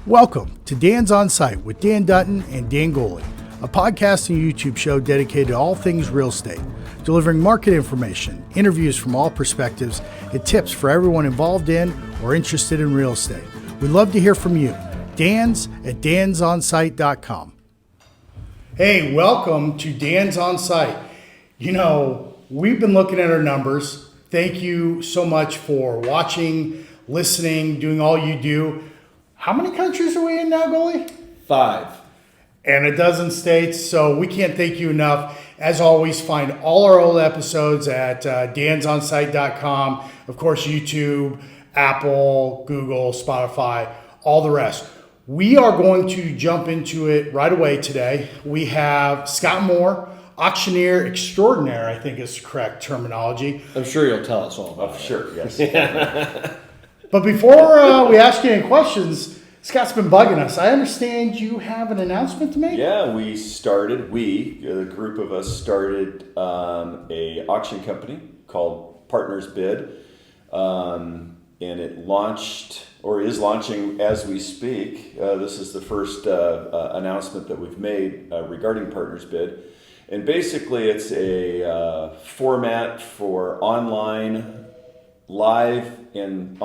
Welcome to Dan's On Site with Dan Dutton and Dan Goley, a podcast and YouTube show dedicated to all things real estate, delivering market information, interviews from all perspectives, and tips for everyone involved in or interested in real estate. We'd love to hear from you. Dan's at dansonsite.com. Hey, welcome to Dan's On Site. You know, we've been looking at our numbers. Thank you so much for watching, listening, doing all you do. How many countries are we in now, Goalie? 5. And a dozen states, so we can't thank you enough. As always, find all our old episodes at dansonsite.com. Of course, YouTube, Apple, Google, Spotify, all the rest. We are going to jump into it right away today. We have Scott Moore, auctioneer extraordinaire, I think is the correct terminology. I'm sure you'll tell us all about it. Sure, yes. But before we ask you any questions, Scott's been bugging us. I understand you have an announcement to make? Yeah, a group of us started a auction company called Partners Bid. And it launched, or is launching as we speak. This is the first announcement that we've made regarding Partners Bid. And basically it's a format for live and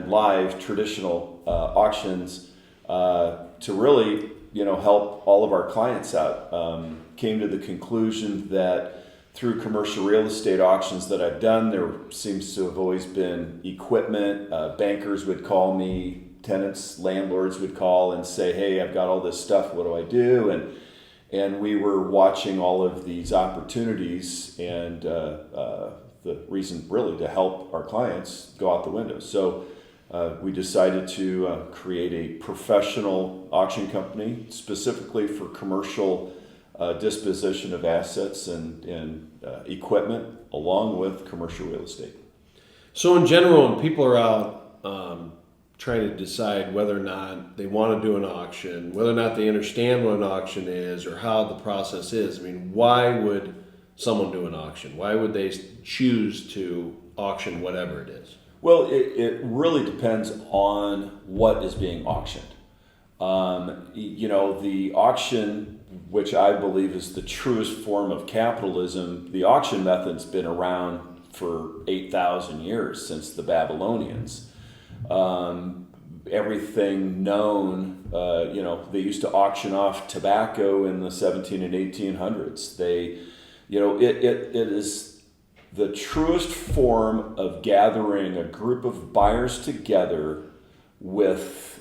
live traditional auctions to really, help all of our clients out. Came to the conclusion that through commercial real estate auctions that I've done, there seems to have always been equipment. Bankers would call me, tenants, landlords would call and say, "Hey, I've got all this stuff. What do I do?" And we were watching all of these opportunities, and the reason really to help our clients go out the window. So we decided to create a professional auction company specifically for commercial disposition of assets and equipment along with commercial real estate. So in general, when people are out trying to decide whether or not they want to do an auction, whether or not they understand what an auction is or how the process is, why would someone do an auction? Why would they choose to auction whatever it is? Well, it really depends on what is being auctioned. The auction, which I believe is the truest form of capitalism, the auction method's been around for 8,000 years, since the Babylonians. Everything known, they used to auction off tobacco in the 17 and 1800s. It is the truest form of gathering a group of buyers together with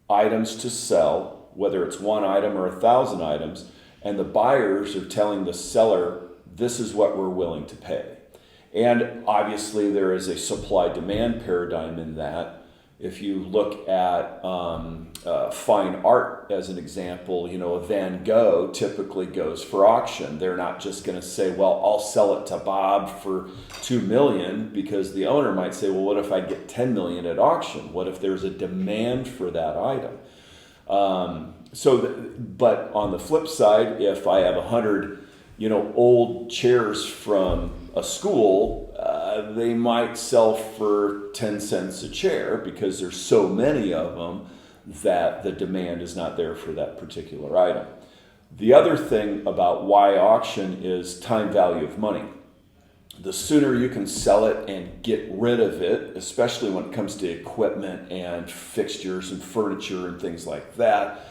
items to sell, whether it's one item or 1,000 items, and the buyers are telling the seller, this is what we're willing to pay. And obviously there is a supply-demand paradigm in that. If you look at fine art as an example, a Van Gogh typically goes for auction. They're not just going to say, well, I'll sell it to Bob for $2 million, because the owner might say, well, what if I get $10 million at auction? What if there's a demand for that item? But on the flip side, if I have 100, old chairs from a school, they might sell for 10 cents a chair because there's so many of them that the demand is not there for that particular item. The other thing about why auction is time value of money. The sooner you can sell it and get rid of it, especially when it comes to equipment and fixtures and furniture and things like that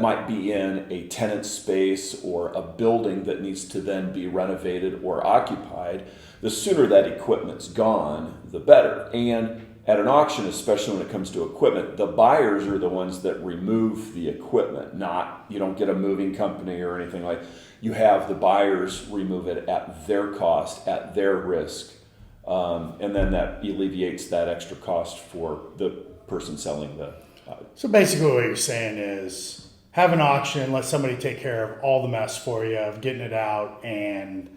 might be in a tenant space or a building that needs to then be renovated or occupied, the sooner that equipment's gone, the better. And at an auction, especially when it comes to equipment, the buyers are the ones that remove the equipment. You don't get a moving company or anything like that. You have the buyers remove it at their cost, at their risk. And then that alleviates that extra cost for the person selling the item. So basically what you're saying is have an auction, let somebody take care of all the mess for you of getting it out and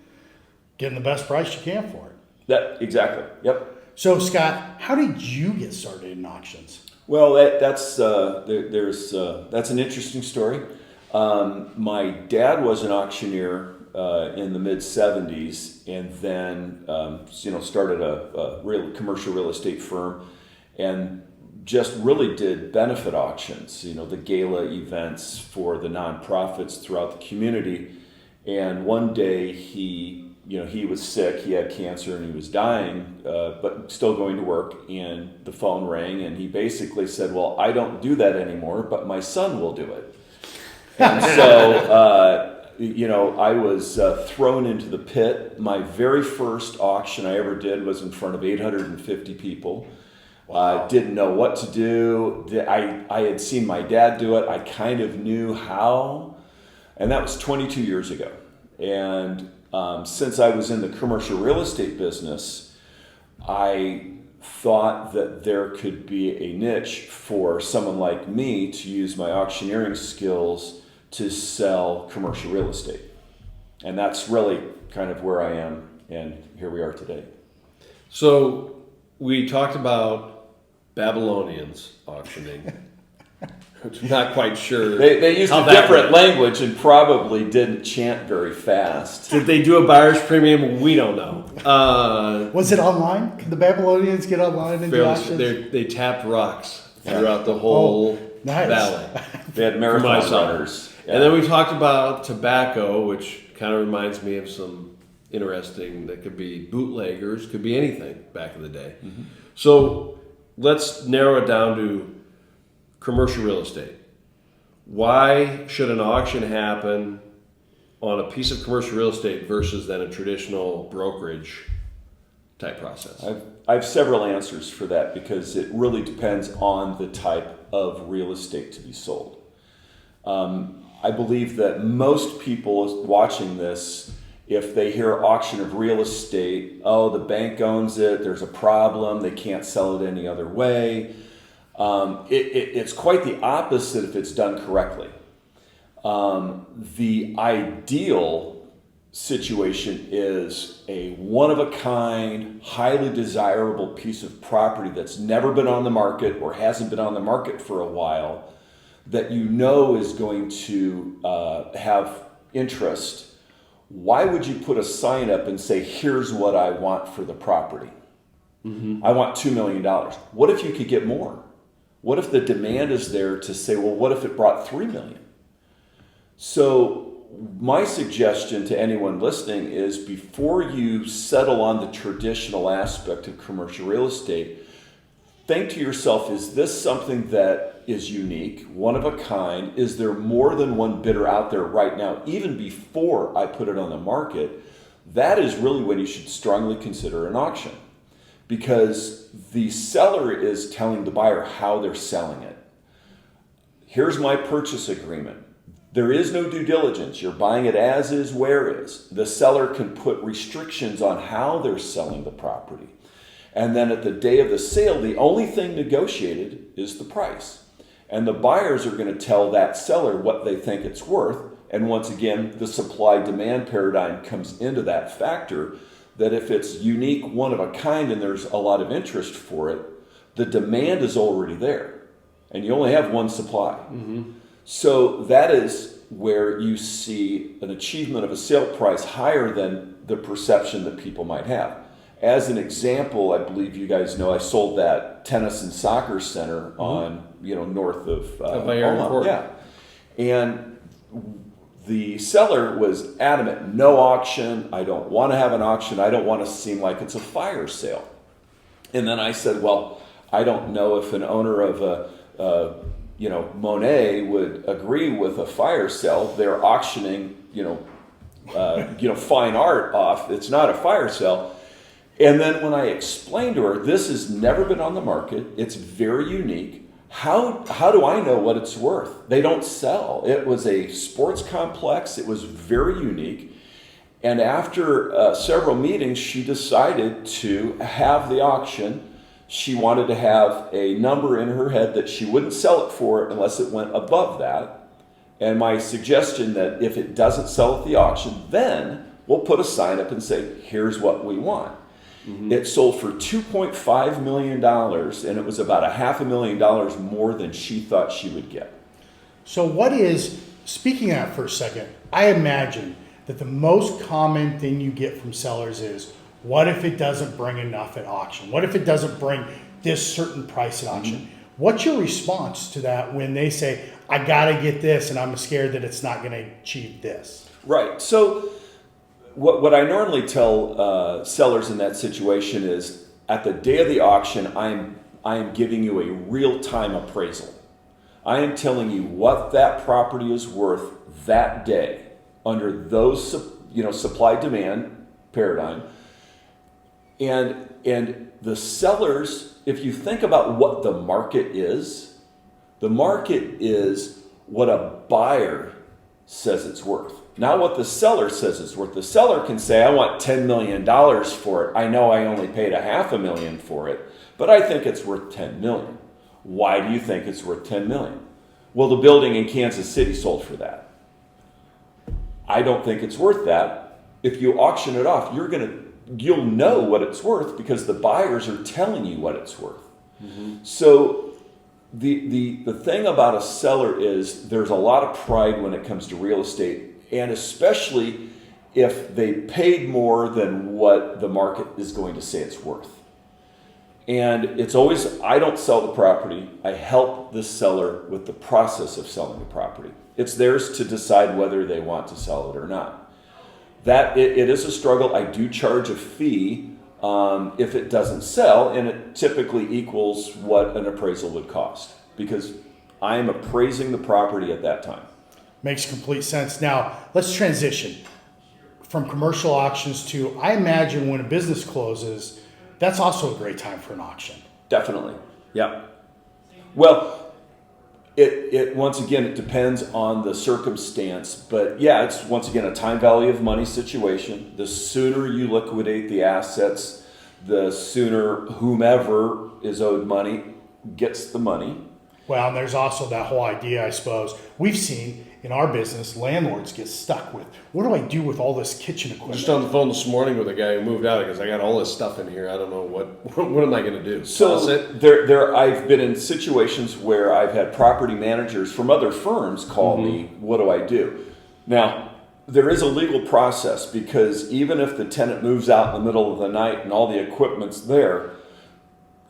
getting the best price you can for it. Exactly. Yep. So Scott, how did you get started in auctions? Well, that's an interesting story. My dad was an auctioneer in the mid-'70s, and then started a real commercial real estate firm, and just really did benefit auctions, the gala events for the nonprofits throughout the community. And one day he was sick, he had cancer and he was dying, but still going to work, and the phone rang and he basically said, well, I don't do that anymore, but my son will do it. And so, I was thrown into the pit. My very first auction I ever did was in front of 850 people. Wow. Didn't know what to do. I had seen my dad do it. I kind of knew how. And that was 22 years ago. And since I was in the commercial real estate business, I thought that there could be a niche for someone like me to use my auctioneering skills to sell commercial real estate. And that's really kind of where I am, and here we are today. So we talked about Babylonians auctioning. I'm not quite sure. They used a different language and probably didn't chant very fast. Did they do a buyer's premium? We don't know. Was it online? Could the Babylonians get online and do auctions? They tapped rocks throughout the whole valley. They had marathon runners. Yeah. And then we talked about tobacco, which kind of reminds me of some interesting, that could be bootleggers, could be anything back in the day. Mm-hmm. So let's narrow it down to commercial real estate. Why should an auction happen on a piece of commercial real estate versus then a traditional brokerage type process? I have several answers for that, because it really depends on the type of real estate to be sold. I believe that most people watching this, if they hear auction of real estate, oh, the bank owns it, there's a problem, they can't sell it any other way. It's quite the opposite if it's done correctly. The ideal situation is a one-of-a-kind, highly desirable piece of property that's never been on the market or hasn't been on the market for a while, that is going to have interest. Why would you put a sign up and say, here's what I want for the property? Mm-hmm. I want $2 million. What if you could get more? What if the demand is there to say, well, what if it brought $3 million? So my suggestion to anyone listening is, before you settle on the traditional aspect of commercial real estate, think to yourself, is this something that is unique, one of a kind? Is there more than one bidder out there right now, even before I put it on the market? That is really when you should strongly consider an auction, because the seller is telling the buyer how they're selling it. Here's my purchase agreement. There is no due diligence. You're buying it as is, where is. The seller can put restrictions on how they're selling the property. And then at the day of the sale, the only thing negotiated is the price. And the buyers are going to tell that seller what they think it's worth. And once again, the supply-demand paradigm comes into that factor, that if it's unique, one of a kind, and there's a lot of interest for it, the demand is already there. And you only have one supply. Mm-hmm. So that is where you see an achievement of a sale price higher than the perception that people might have. As an example, I believe you guys know, I sold that tennis and soccer center on, north of Omaha. Yeah. And the seller was adamant, no auction. I don't want to have an auction. I don't want to seem like it's a fire sale. And then I said, well, I don't know if an owner of Monet would agree with a fire sale. They're auctioning, fine art off. It's not a fire sale. And then when I explained to her, this has never been on the market, it's very unique, how do I know what it's worth? They don't sell. It was a sports complex. It was very unique. And after several meetings, she decided to have the auction. She wanted to have a number in her head that she wouldn't sell it for unless it went above that. And my suggestion that if it doesn't sell at the auction, then we'll put a sign up and say, here's what we want. Mm-hmm. It sold for $2.5 million, and it was about $500,000 more than she thought she would get. So speaking of that for a second, I imagine that the most common thing you get from sellers is, what if it doesn't bring enough at auction? What if it doesn't bring this certain price at auction? Mm-hmm. What's your response to that when they say, I got to get this and I'm scared that it's not going to achieve this? Right. So what I normally tell sellers in that situation is, at the day of the auction, I am giving you a real-time appraisal. I am telling you what that property is worth that day under those supply-demand paradigm. And the sellers, if you think about what the market is what a buyer says it's worth. Not what the seller says it's worth. The seller can say, I want $10 million for it. I know I only paid $500,000 for it, but I think it's worth $10 million. Why do you think it's worth $10 million? Well, the building in Kansas City sold for that. I don't think it's worth that. If you auction it off, you'll know what it's worth because the buyers are telling you what it's worth. Mm-hmm. So the thing about a seller is there's a lot of pride when it comes to real estate, and especially if they paid more than what the market is going to say it's worth. And it's always, I don't sell the property, I help the seller with the process of selling the property. It's theirs to decide whether they want to sell it or not. That it is a struggle. I do charge a fee if it doesn't sell, and it typically equals what an appraisal would cost because I am appraising the property at that time. Makes complete sense. Now, let's transition from commercial auctions to, I imagine when a business closes, that's also a great time for an auction. Definitely. Yeah. Well, it once again, it depends on the circumstance, but yeah, it's once again a time value of money situation. The sooner you liquidate the assets, the sooner whomever is owed money gets the money. Well, and there's also that whole idea, I suppose, we've seen in our business, landlords get stuck with, what do I do with all this kitchen equipment? Just on the phone this morning with a guy who moved out because I got all this stuff in here. I don't know what am I going to do? So there, I've been in situations where I've had property managers from other firms call me, what do I do? Now, there is a legal process because even if the tenant moves out in the middle of the night and all the equipment's there,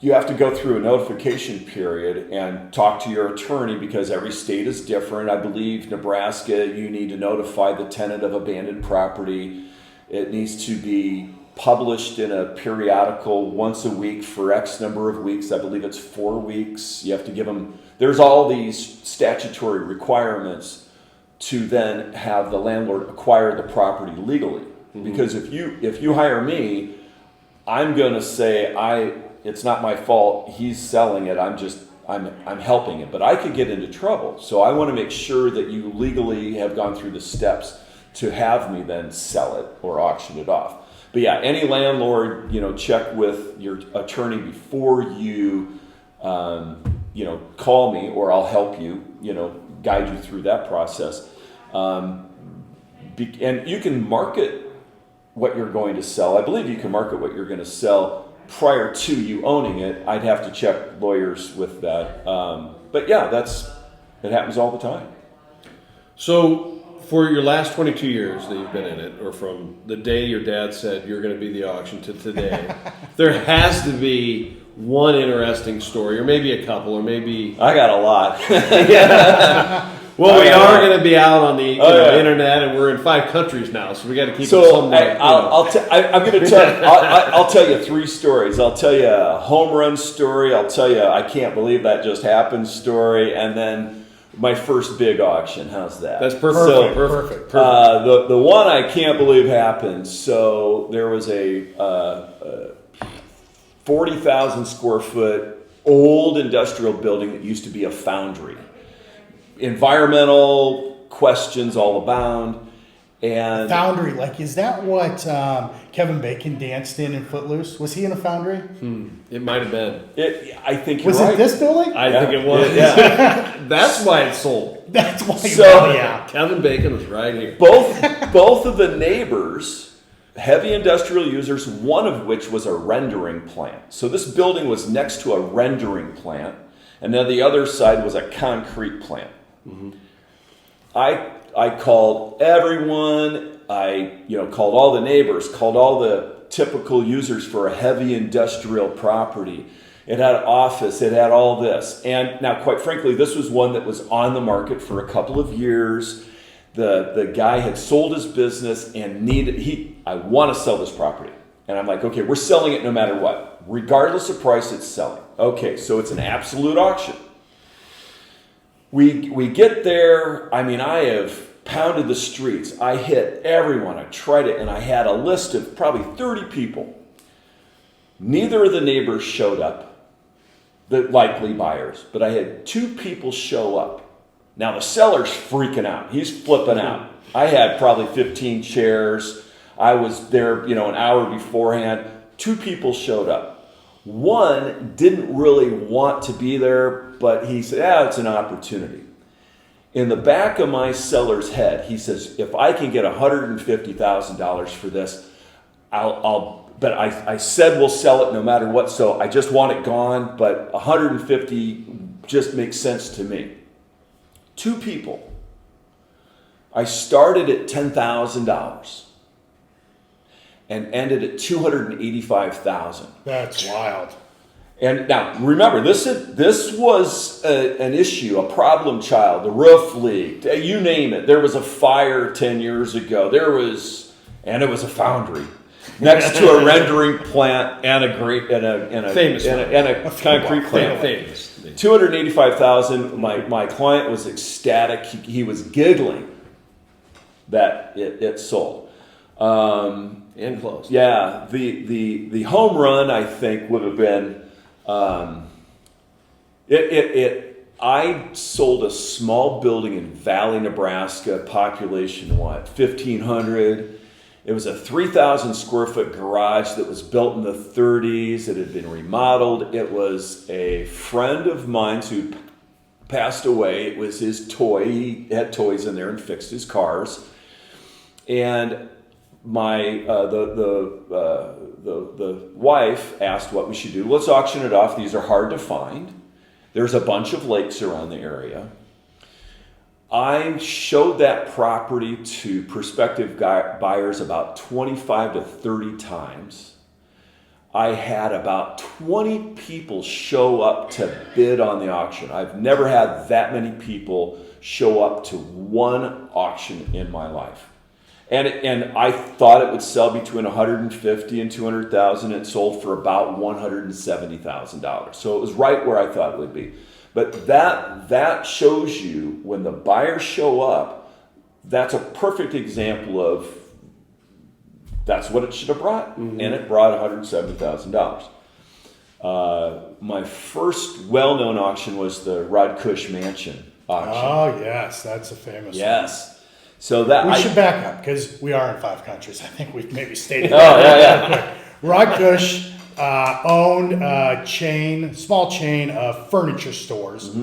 you have to go through a notification period and talk to your attorney because every state is different. I believe Nebraska, you need to notify the tenant of abandoned property. It needs to be published in a periodical once a week for X number of weeks. I believe it's 4 weeks. You have to give them, there's all these statutory requirements to then have the landlord acquire the property legally. Mm-hmm. Because if you hire me, I'm going to say it's not my fault. He's selling it. I'm helping it, but I could get into trouble. So I want to make sure that you legally have gone through the steps to have me then sell it or auction it off. But yeah, any landlord, check with your attorney before you, call me, or I'll help you, guide you through that process. And you can market what you're going to sell. I believe you can market what you're going to sell prior to you owning it. I'd have to check lawyers with that. But yeah, it happens all the time. So for your last 22 years that you've been in it, or from the day your dad said you're going to be the auction to today, there has to be one interesting story, or maybe a couple, or maybe... I got a lot. Yeah. Well, we are going to be out on the internet, and we're in 5 countries now, so we got to keep it somewhat. I'll tell you 3 stories. I'll tell you a home run story. I'll tell you I can't believe that just happened story, and then my first big auction. How's that? That's perfect. Perfect. The one I can't believe happened. So there was a 40,000 square foot old industrial building that used to be a foundry. Environmental questions all abound. And foundry, is that what Kevin Bacon danced in Footloose? Was he in a foundry? It might have been. I think you're right. Was it this building? I think it was. Yeah. That's why it sold. That's why. Kevin Bacon was right here. Both of the neighbors, heavy industrial users, one of which was a rendering plant. So this building was next to a rendering plant, and then the other side was a concrete plant. Mm-hmm. I called everyone. I called all the neighbors, called all the typical users for a heavy industrial property, It had an office. It had all this. And now, quite frankly, this was one that was on the market for a couple of years. The guy had sold his business and I want to sell this property. And I'm like, okay, we're selling it no matter what. Regardless of price, it's selling. Okay, so it's an absolute auction. We get there. I mean, I have pounded the streets. I hit everyone. I tried it, and I had a list of probably 30 people. Neither of the neighbors showed up, the likely buyers, but I had 2 people show up. Now the seller's freaking out. He's flipping out. I had probably 15 chairs. I was there, an hour beforehand. 2 people showed up. One didn't really want to be there, but he said, it's an opportunity. In the back of my seller's head, he says, if I can get $150,000 for this, but I said we'll sell it no matter what, so I just want it gone, but 150 just makes sense to me. 2 people. I started at $10,000 and ended at $285,000. That's wild. And now, remember, this was an issue, a problem child. The roof leaked, you name it. There was a fire 10 years ago. And it was a foundry next to a rendering plant and a concrete plant. Famous. $285,000. My client was ecstatic. He was giggling that it sold. And closed. Yeah, the home run, I think, would have been. I sold a small building in Valley, Nebraska, population 1,500. It was a 3,000 square foot garage that was built in the 30s. It had been remodeled. It was a friend of mine who passed away. It was his toy. He had toys in there and fixed his cars. And the wife asked what we should do. Let's auction it off. These are hard to find. There's a bunch of lakes around the area. I showed that property to prospective buyers about 25 to 30 times. I had about 20 people show up to bid on the auction. I've never had that many people show up to one auction in my life. And I thought it would sell between $150,000 and $200,000. It sold for about $170,000. So it was right where I thought it would be. But that shows you when the buyers show up, that's a perfect example of that's what it should have brought. Mm-hmm. And it brought $170,000. My first well-known auction was the Rod Cush Mansion auction. Oh, yes. That's a famous one. Yes. So that we should back up because we are in 5 countries. I think we've maybe stated that. Rod Cush owned a small chain of furniture stores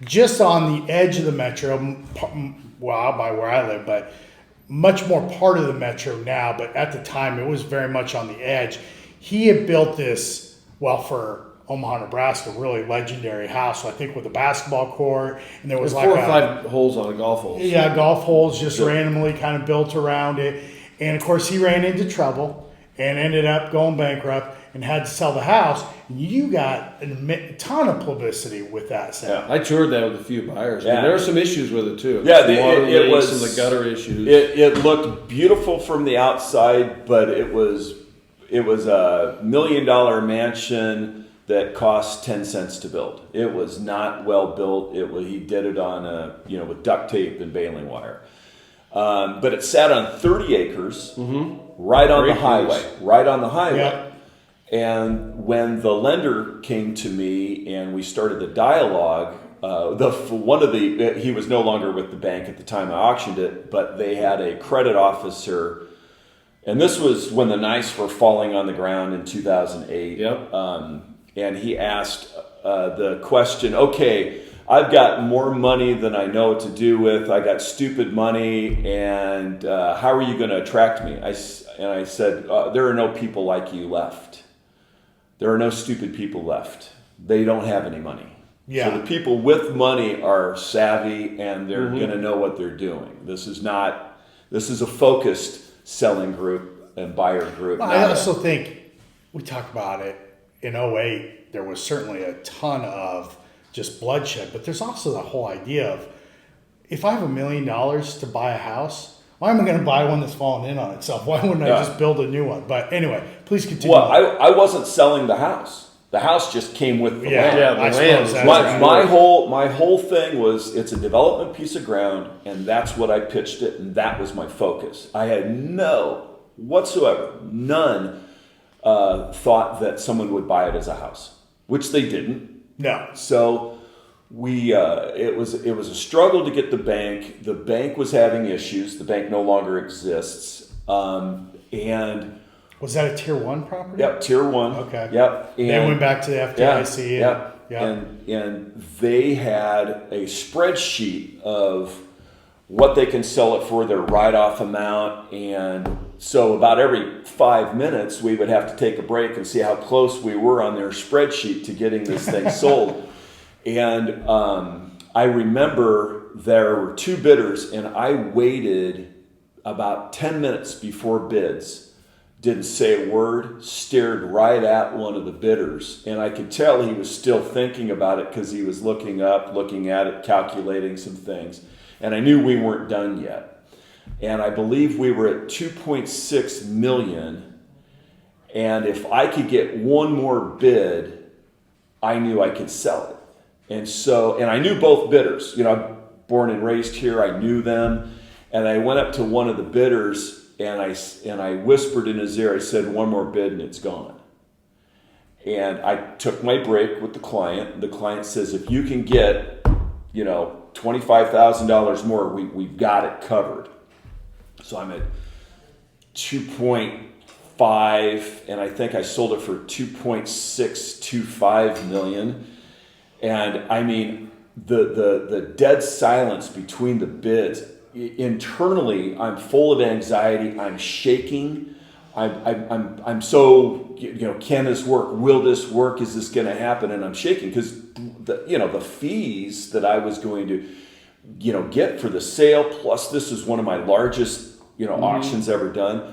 just on the edge of the metro, by where I live, but much more part of the metro now. But at the time, it was very much on the edge. He had built this, for Omaha, Nebraska, really legendary house. So I think with a basketball court, and there was like 4 or 5 holes on a golf hole. Yeah, golf holes just randomly kind of built around it. And of course, he ran into trouble and ended up going bankrupt and had to sell the house. You got a ton of publicity with that sale. Yeah, I toured that with a few buyers. Yeah. There were some issues with it too. Yeah, it was some of the gutter issues. It looked beautiful from the outside, but it was a $1 million mansion that cost 10 cents to build. It was not well built. He did it on with duct tape and baling wire. But it sat on 30 acres, right on the highway. Right on the highway. Yep. And when the lender came to me and we started the dialogue, he was no longer with the bank at the time I auctioned it, but they had a credit officer, and this was when the knives were falling on the ground in 2008. Yep. And he asked the question, okay, I've got more money than I know what to do with. I got stupid money, and how are you going to attract me? I said, there are no people like you left. There are no stupid people left. They don't have any money. Yeah. So the people with money are savvy, and they're going to know what they're doing. This is a focused selling group and buyer group. I also think we talk about it. in '08, there was certainly a ton of just bloodshed, but there's also the whole idea of, if I have $1 million to buy a house, why am I going to buy one that's fallen in on itself? Why wouldn't I just build a new one? But anyway, please continue. Well, I wasn't selling the house. The house just came with the land. Yeah, the land. My whole thing was, it's a development piece of ground, and that's what I pitched it, and that was my focus. I had none thought that someone would buy it as a house, which they didn't. No. So it was a struggle to get the bank. The bank was having issues. The bank no longer exists. And was that a Tier 1 property? Yep, Tier 1. Okay. Yep. And they went back to the FDIC. And they had a spreadsheet of what they can sell it for, their write-off amount, and so about every 5 minutes we would have to take a break and see how close we were on their spreadsheet to getting this thing sold. And I remember there were 2 bidders, and I waited about 10 minutes before bids. Didn't say a word, stared right at one of the bidders. And I could tell he was still thinking about it because he was looking up, looking at it, calculating some things. And I knew we weren't done yet. And I believe we were at 2.6 million. And if I could get one more bid, I knew I could sell it. And I knew both bidders. You know, I'm born and raised here. I knew them. And I went up to one of the bidders, and I whispered in his ear. I said, "One more bid and it's gone." And I took my break with the client. The client says, "If you can get, $25,000 more, we've got it covered." So I'm at 2.5, and I think I sold it for 2.625 million. And I mean, the dead silence between the bids. Internally, I'm full of anxiety. I'm shaking. I'm so, can this work? Will this work? Is this going to happen? And I'm shaking because the fees that I was going to, get for the sale, plus this is one of my largest, auctions ever done.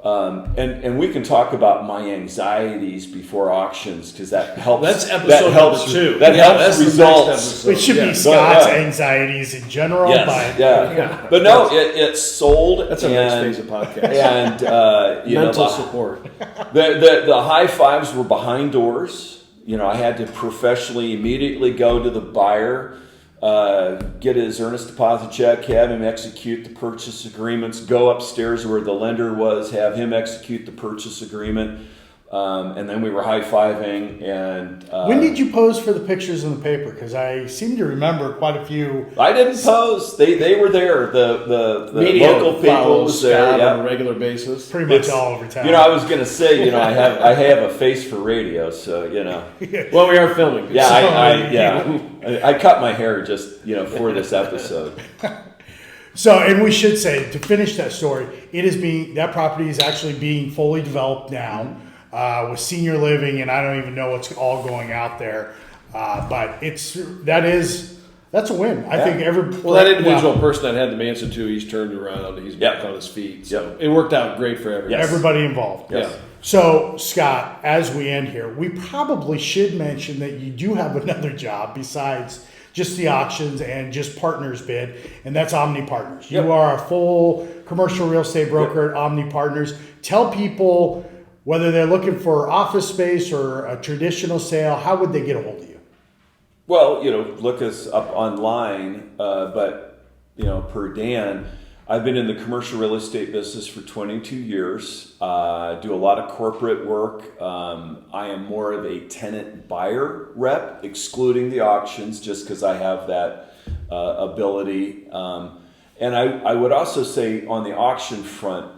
And we can talk about my anxieties before auctions because that helps. That's episode number 2. That helps results. It should be Scott's anxiety in general. Yes, but no, it sold. That's a next phase of podcast. And mental support. The high fives were behind doors. I had to professionally immediately go to the buyer, get his earnest deposit check, have him execute the purchase agreements, go upstairs where the lender was, have him execute the purchase agreement, and then we were high-fiving. And when did you pose for the pictures in the paper? Because I seem to remember quite a few. I didn't pose. They were there. The local people was there on a regular basis. Pretty much all over town. I was going to say, I have a face for radio, so Well, we are filming. Yeah, I cut my hair just for this episode. So, and we should say, to finish that story, that property is actually being fully developed now with senior living, and I don't even know what's all going out there. But that's a win. I think that individual person that had the Manson too, he's turned around, he's back on his feet. So it worked out great for everybody. Everybody involved. Yes. Yeah. So, Scott, as we end here, we probably should mention that you do have another job besides just the auctions and just Partners Bid, and that's Omni Partners. You are a full commercial real estate broker at Omni Partners. Tell people, whether they're looking for office space or a traditional sale, how would they get a hold of you? Well, look us up online, but per Dan, I've been in the commercial real estate business for 22 years. Do a lot of corporate work. I am more of a tenant buyer rep, excluding the auctions, just because I have that ability. And I would also say on the auction front,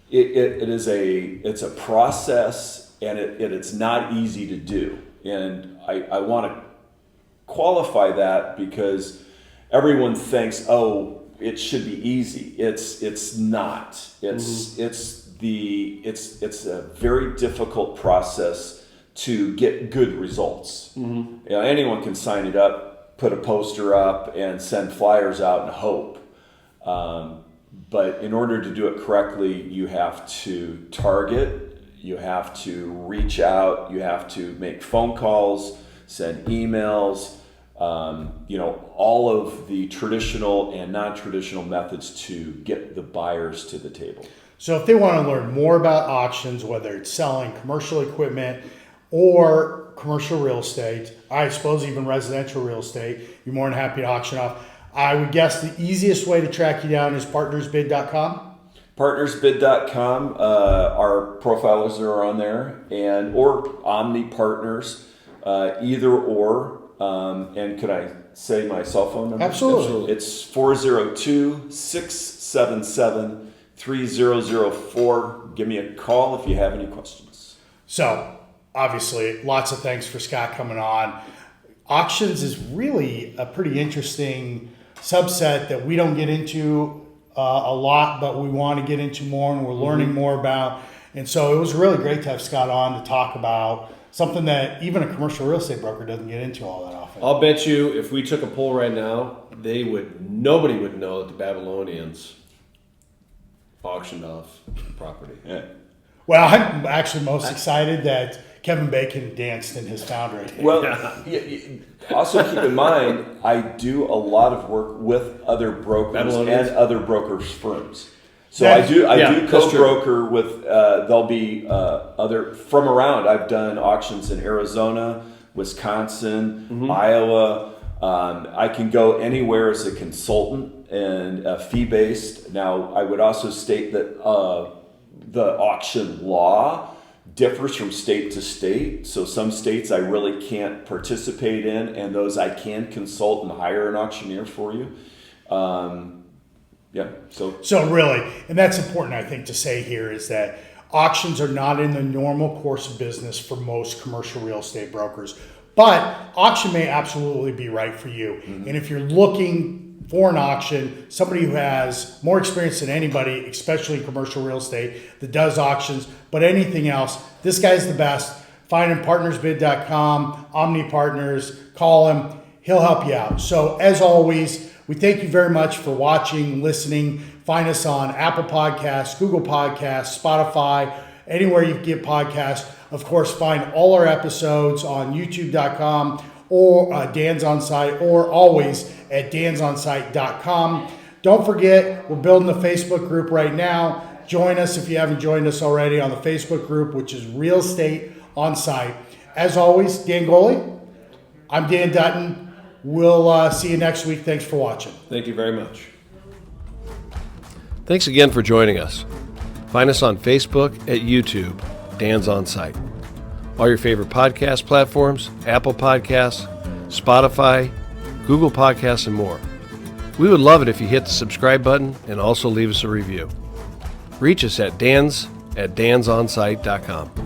it's a process, and it's not easy to do. And I want to qualify that because everyone thinks, oh, it should be easy. It's not. It's a very difficult process to get good results. Mm-hmm. Anyone can sign it up, put a poster up, and send flyers out and hope. But in order to do it correctly, you have to target. you have to reach out, you have to make phone calls, send emails, all of the traditional and non-traditional methods to get the buyers to the table. So if they want to learn more about auctions, whether it's selling commercial equipment or commercial real estate, I suppose even residential real estate, you're more than happy to auction off. I would guess the easiest way to track you down is partnersbid.com. Partnersbid.com, our profilers are on there, or Omni Partners, either or. And could I say my cell phone number? Absolutely. It's 402-677-3004. Give me a call if you have any questions. So obviously, lots of thanks for Scott coming on. Auctions is really a pretty interesting subset that we don't get into a lot, but we want to get into more and we're learning more about. And so it was really great to have Scott on to talk about something that even a commercial real estate broker doesn't get into all that often. I'll bet you if we took a poll right now, nobody would know that the Babylonians auctioned off property. Yeah. Well, I'm actually most excited that Kevin Bacon danced in his foundry. Well, also keep in mind, I do a lot of work with other brokers and other brokers firms. So I do co-broker with. There'll be other from around. I've done auctions in Arizona, Wisconsin, Iowa. I can go anywhere as a consultant and fee-based. Now, I would also state that the auction law differs from state to state. So some states I really can't participate in, and those I can consult and hire an auctioneer for you. So really, and that's important, I think, to say here is that auctions are not in the normal course of business for most commercial real estate brokers, but auction may absolutely be right for you. And if you're looking for an auction, somebody who has more experience than anybody, especially in commercial real estate, that does auctions, but anything else, this guy's the best. Find him partnersbid.com, Omni Partners, call him, he'll help you out. So as always, we thank you very much for watching, listening. Find us on Apple Podcasts, Google Podcasts, Spotify, anywhere you get podcasts. Of course, find all our episodes on youtube.com or Dan's On Site, or always at dansonsite.com. Don't forget, we're building a Facebook group right now. Join us if you haven't joined us already on the Facebook group, which is Real Estate On Site. As always, Dan Goley, I'm Dan Dutton. We'll see you next week. Thanks for watching. Thank you very much. Thanks again for joining us. Find us on Facebook, at YouTube, Dan's On Site. All your favorite podcast platforms, Apple Podcasts, Spotify, Google Podcasts, and more. We would love it if you hit the subscribe button and also leave us a review. Reach us at dansonsite.com.